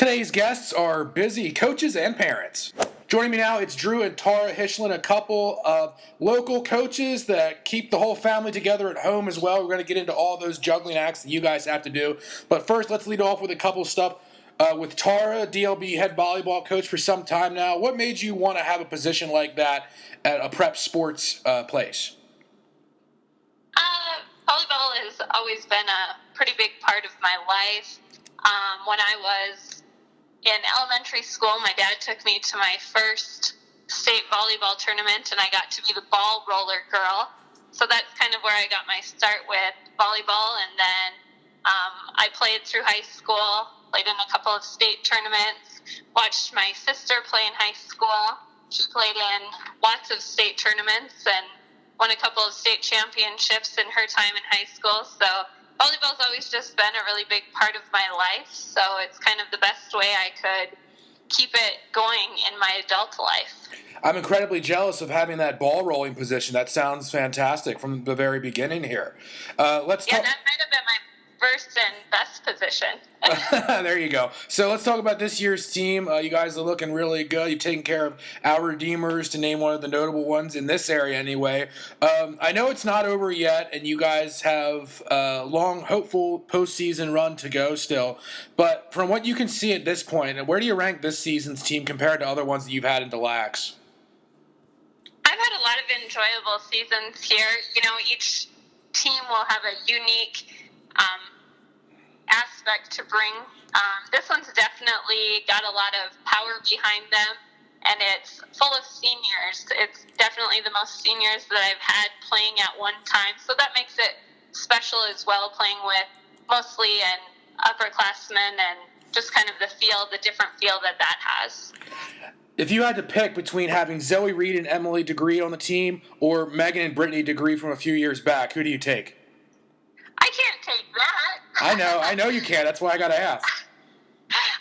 Today's guests are busy coaches and parents. Joining me now, it's Drew and Tarra Hysjulien, a couple of local coaches that keep the whole family together at home as well. We're going to get into all those juggling acts that you guys have to do. But first, let's lead off with a couple of stuff. With Tarra, DLB head volleyball coach for some time now. What made you want to have a position like that at a prep sports place? Volleyball has always been a pretty big part of my life. When I was in elementary school, my dad took me to my first state volleyball tournament, and I got to be the ball roller girl. So that's kind of where I got my start with volleyball. And then I played through high school, played in a couple of state tournaments, watched my sister play in high school. She played in lots of state tournaments and won a couple of state championships in her time in high school. So volleyball's always just been a really big part of my life. So it's kind of the best way I could keep it going in my adult life. I'm incredibly jealous of having that ball rolling position. That sounds fantastic from the very beginning here. Let's talk. Yeah, that might have been my first and best position. There you go. So let's talk about this year's team. You guys are looking really good. You've taken care of our Redeemers, to name one of the notable ones in this area anyway. I know it's not over yet, and you guys have a long, hopeful postseason run to go still. But from what you can see at this point, where do you rank this season's team compared to other ones that you've had in Des Lacs? I've had a lot of enjoyable seasons here. You know, each team will have a unique aspect to bring. This one's definitely got a lot of power behind them, and it's full of seniors. It's definitely the most seniors that I've had playing at one time, so that makes it special as well, playing with mostly an upperclassmen and just kind of the different feel that has. If you had to pick between having Zoe Reed and Emily Degree on the team or Megan and Brittany Degree from a few years back, who do you take? I can't take that. I know you can. That's why I got to ask.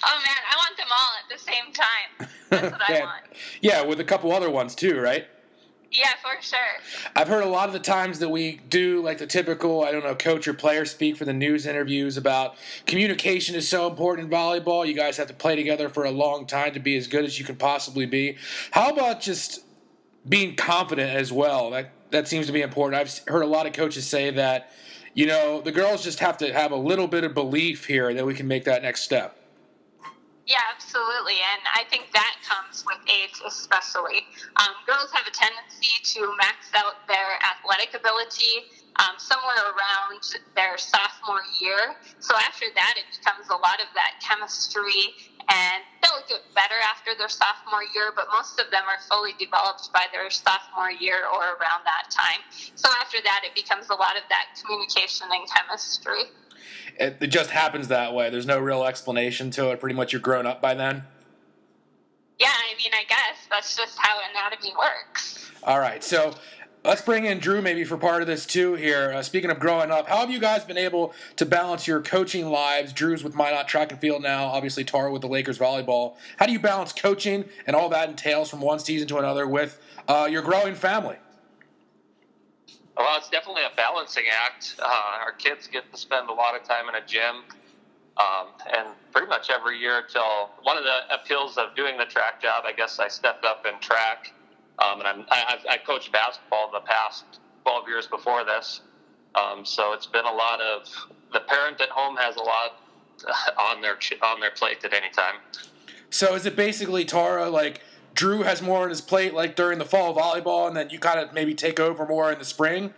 Oh, man, I want them all at the same time. That's what I want. Yeah, with a couple other ones too, right? Yeah, for sure. I've heard a lot of the times that we do like the typical, coach or player speak for the news interviews about communication is so important in volleyball. You guys have to play together for a long time to be as good as you can possibly be. How about just being confident as well? That seems to be important. I've heard a lot of coaches say that, the girls just have to have a little bit of belief here that we can make that next step. Yeah, absolutely, and I think that comes with age especially. Girls have a tendency to max out their athletic ability somewhere around their sophomore year. So after that, it becomes a lot of that chemistry, and they'll get better after their sophomore year, but most of them are fully developed by their sophomore year or around that time. So after that, it becomes a lot of that communication and chemistry. It just happens that way. There's no real explanation to it. Pretty much you're grown up by then. Yeah, I guess that's just how anatomy works. All right, so let's bring in Drew maybe for part of this too here. Speaking of growing up, how have you guys been able to balance your coaching lives? Drew's with Minot track and field now, obviously Tarra with the Lakers volleyball. How do you balance coaching and all that entails from one season to another with your growing family? Well, it's definitely a balancing act. Our kids get to spend a lot of time in a gym, and pretty much every year till one of the appeals of doing the track job, I guess I stepped up in track, and I coached basketball the past 12 years before this, so it's been a lot of the parent at home has a lot on their plate at any time. So is it basically, Tarra, like Drew has more on his plate like during the fall volleyball, and then you kind of maybe take over more in the spring?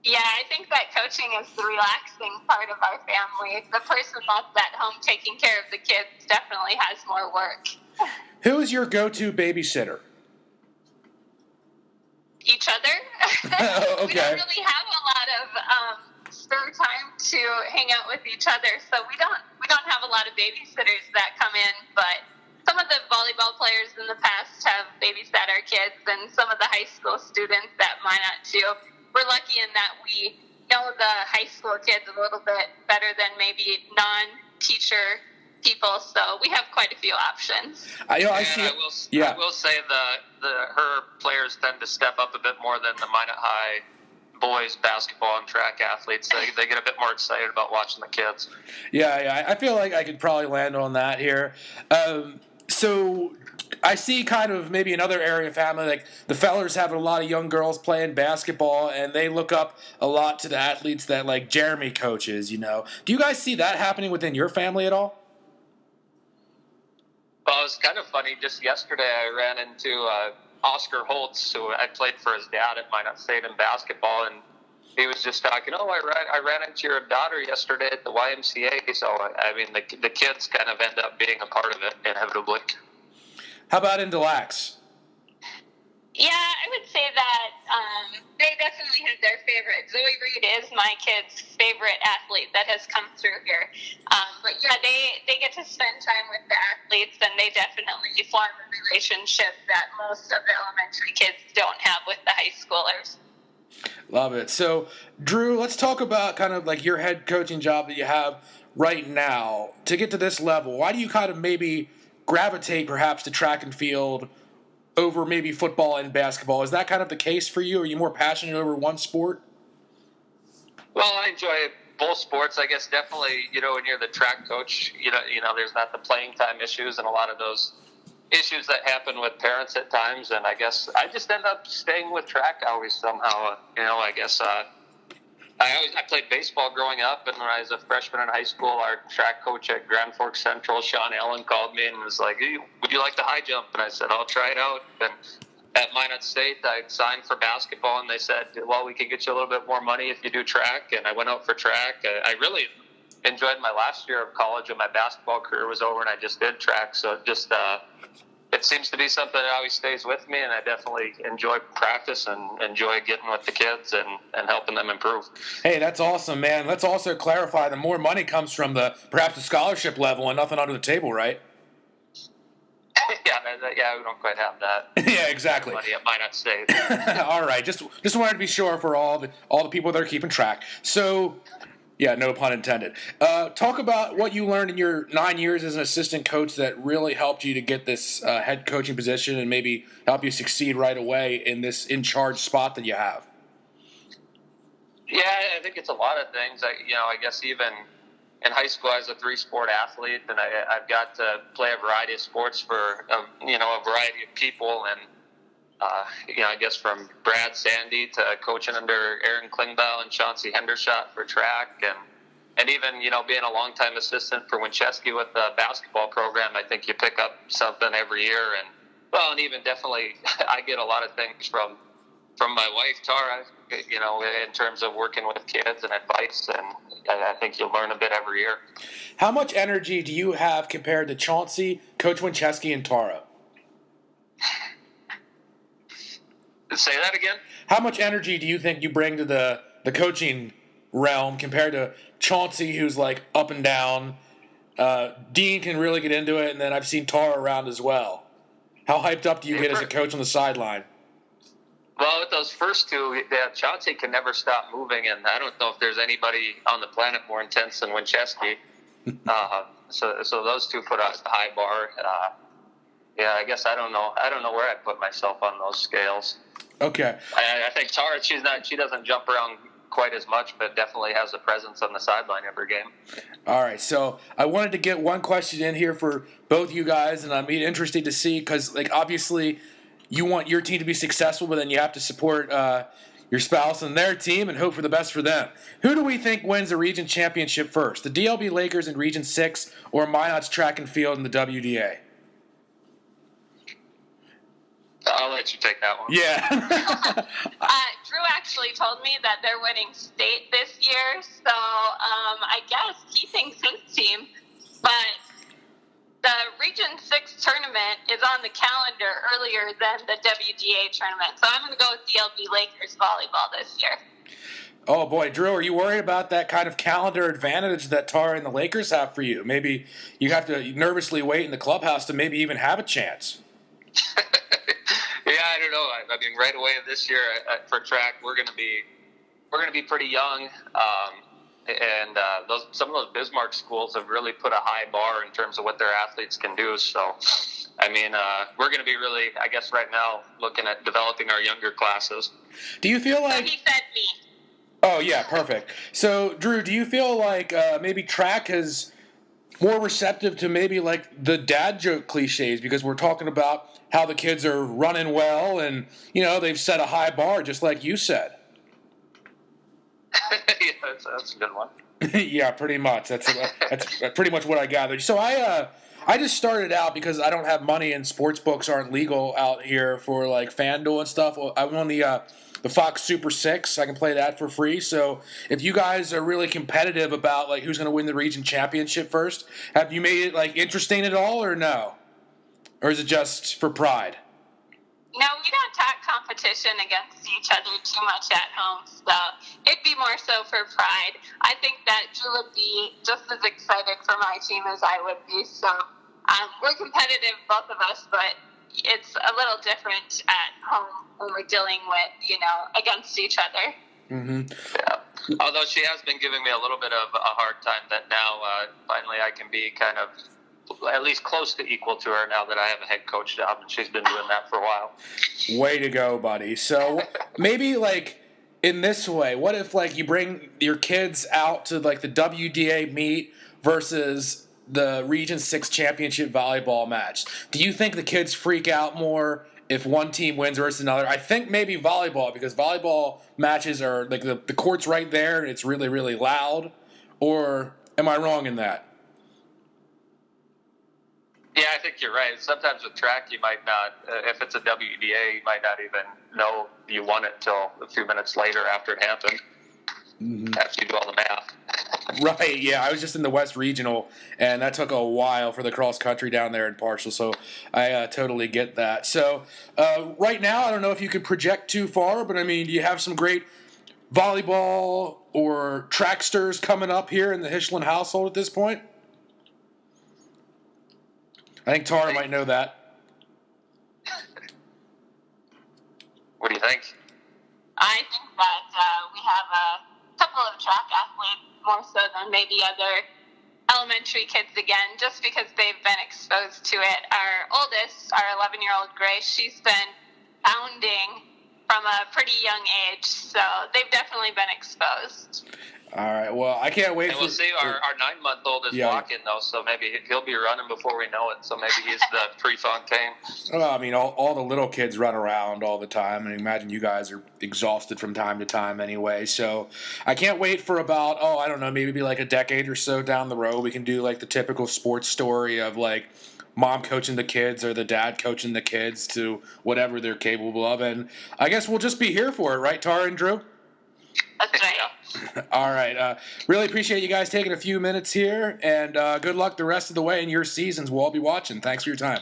Yeah, I think that coaching is the relaxing part of our family. The person that's at home taking care of the kids definitely has more work. Who is your go-to babysitter? Each other. Okay. We don't really have a lot of spare time to hang out with each other, so we don't have a lot of babysitters that come in, but some of the volleyball players in the past have babysat our kids, and some of the high school students at Minot too. We're lucky in that we know the high school kids a little bit better than maybe non-teacher people, so we have quite a few options. I will say her players tend to step up a bit more than the Minot High boys basketball and track athletes. They get a bit more excited about watching the kids. Yeah, I feel like I could probably land on that here. So I see kind of maybe another area of family, like the fellers have a lot of young girls playing basketball, and they look up a lot to the athletes that like Jeremy coaches, Do you guys see that happening within your family at all? Well, it was kind of funny. Just yesterday, I ran into Oscar Holtz, who I played for his dad at Minot State in basketball, and he was just talking, I ran into your daughter yesterday at the YMCA. So, I mean, the kids kind of end up being a part of it, inevitably. How about in Des Lacs? Yeah, I would say that they definitely have their favorite. Zoe Reed is my kid's favorite athlete that has come through here. But yeah, they get to spend time with the athletes, and they definitely form a relationship that most of the elementary kids don't have with the high schoolers. Love it. So, Drew, let's talk about kind of like your head coaching job that you have right now. To get to this level, why do you kind of maybe gravitate perhaps to track and field over maybe football and basketball? Is that kind of the case for you? Are you more passionate over one sport? Well, I enjoy both sports. I guess definitely, when you're the track coach, there's not the playing time issues and a lot of those issues that happen with parents at times. And I guess I just end up staying with track always somehow. I guess I played baseball growing up, and when I was a freshman in high school, our track coach at Grand Forks Central, Sean Allen, called me and was like, "Hey, would you like the high jump?" And I said, "I'll try it out." And at Minot State, I signed for basketball, and they said, "Well, we can get you a little bit more money if you do track." And I went out for track. I really enjoyed my last year of college, and my basketball career was over, and I just did track. So it seems to be something that always stays with me, and I definitely enjoy practice and enjoy getting with the kids and helping them improve. Hey, that's awesome, man. Let's also clarify the more money comes from perhaps the scholarship level and nothing under the table, right? Yeah, we don't quite have that. Yeah, exactly. Money at Minot State. All right, just wanted to be sure for all the people that are keeping track. So, yeah, no pun intended. Talk about what you learned in your 9 years as an assistant coach that really helped you to get this head coaching position and maybe help you succeed right away in this in-charge spot that you have. Yeah, I think it's a lot of things. I guess even in high school, I was a 3-sport athlete, and I've got to play a variety of sports for a variety of people, and I guess from Brad Sandy to coaching under Aaron Klingbeil and Chauncey Hendershot for track, and even being a longtime assistant for Winchesky with the basketball program. I think you pick up something every year, and even definitely I get a lot of things from my wife Tarra, in terms of working with kids and advice, and I think you'll learn a bit every year. How much energy do you have compared to Chauncey, Coach Winchesky, and Tarra? Say that again? How much energy do you think you bring to the coaching realm compared to Chauncey, who's like up and down? Dean can really get into it, and then I've seen Tarra around as well. How hyped up do you get as a coach on the sideline? Well, with those first two, Chauncey can never stop moving, and I don't know if there's anybody on the planet more intense than Winchesky. So those two put out a high bar. I guess I don't know where I put myself on those scales. Okay. I think Tara, she doesn't jump around quite as much, but definitely has a presence on the sideline every game. All right, so I wanted to get one question in here for both you guys, and I'm interested to see because, obviously, you want your team to be successful, but then you have to support your spouse and their team and hope for the best for them. Who do we think wins the region championship first, the DLB Lakers in Region 6 or Minot's track and field in the WDA? I'll let you take that one. Yeah. Drew actually told me that they're winning state this year, so I guess he thinks his team. But the Region 6 tournament is on the calendar earlier than the WDA tournament, so I'm going to go with DLB Lakers volleyball this year. Oh, boy. Drew, are you worried about that kind of calendar advantage that Tarra and the Lakers have for you? Maybe you have to nervously wait in the clubhouse to maybe even have a chance. Yeah, I don't know. I mean, right away this year for track, we're going to be pretty young, and some of those Bismarck schools have really put a high bar in terms of what their athletes can do. So, I mean, we're going to be really, I guess, right now looking at developing our younger classes. Do you feel like? So he said me. Oh, yeah, perfect. So, Drew, do you feel like maybe track is more receptive to maybe like the dad joke cliches because we're talking about how the kids are running well and, they've set a high bar just like you said? Yeah, that's a good one. Yeah, pretty much. That's pretty much what I gathered. So I just started out because I don't have money and sports books aren't legal out here for like FanDuel and stuff. Well, I'm on the Fox Super 6. I can play that for free. So if you guys are really competitive about like who's going to win the region championship first, have you made it like interesting at all or no? Or is it just for pride? No, we don't talk competition against each other too much at home, so it'd be more so for pride. I think that Drew would be just as excited for my team as I would be, so we're competitive, both of us, but it's a little different at home when we're dealing with, against each other. Mm-hmm. Yeah. Although she has been giving me a little bit of a hard time that now finally I can be kind of at least close to equal to her now that I have a head coach job, and she's been doing that for a while. Way to go, buddy. So maybe like in this way, what if like you bring your kids out to like the WDA meet versus the Region 6 championship volleyball match? Do you think the kids freak out more if one team wins versus another? I think maybe volleyball, because volleyball matches are like the court's right there and it's really, really loud. Or am I wrong in that? Yeah, I think you're right. Sometimes with track, you might not, if it's a WDA, you might not even know you won it till a few minutes later after it happened, after you do all the math. Right, yeah. I was just in the West Regional, and that took a while for the cross country down there in Partial, so I totally get that. So right now, I don't know if you could project too far, but I mean, do you have some great volleyball or tracksters coming up here in the Hysjulien household at this point? I think Tarra might know that. What do you think? I think that we have a couple of track athletes more so than maybe other elementary kids again, just because they've been exposed to it. Our oldest, our 11-year-old Grace, she's been bounding from a pretty young age, so they've definitely been exposed. All right, well, I can't wait and we'll see. Our 9-month-old is walking, though, so maybe he'll be running before we know it, so maybe he's the Prefontaine. Well, I mean, all the little kids run around all the time, and imagine you guys are exhausted from time to time anyway, so I can't wait for about, I don't know, maybe like a decade or so down the road, we can do like the typical sports story of like mom coaching the kids or the dad coaching the kids to whatever they're capable of, and I guess we'll just be here for it, right, Tarra and Drew? That's right. All right. Really appreciate you guys taking a few minutes here, and good luck the rest of the way in your seasons. We'll all be watching. Thanks for your time.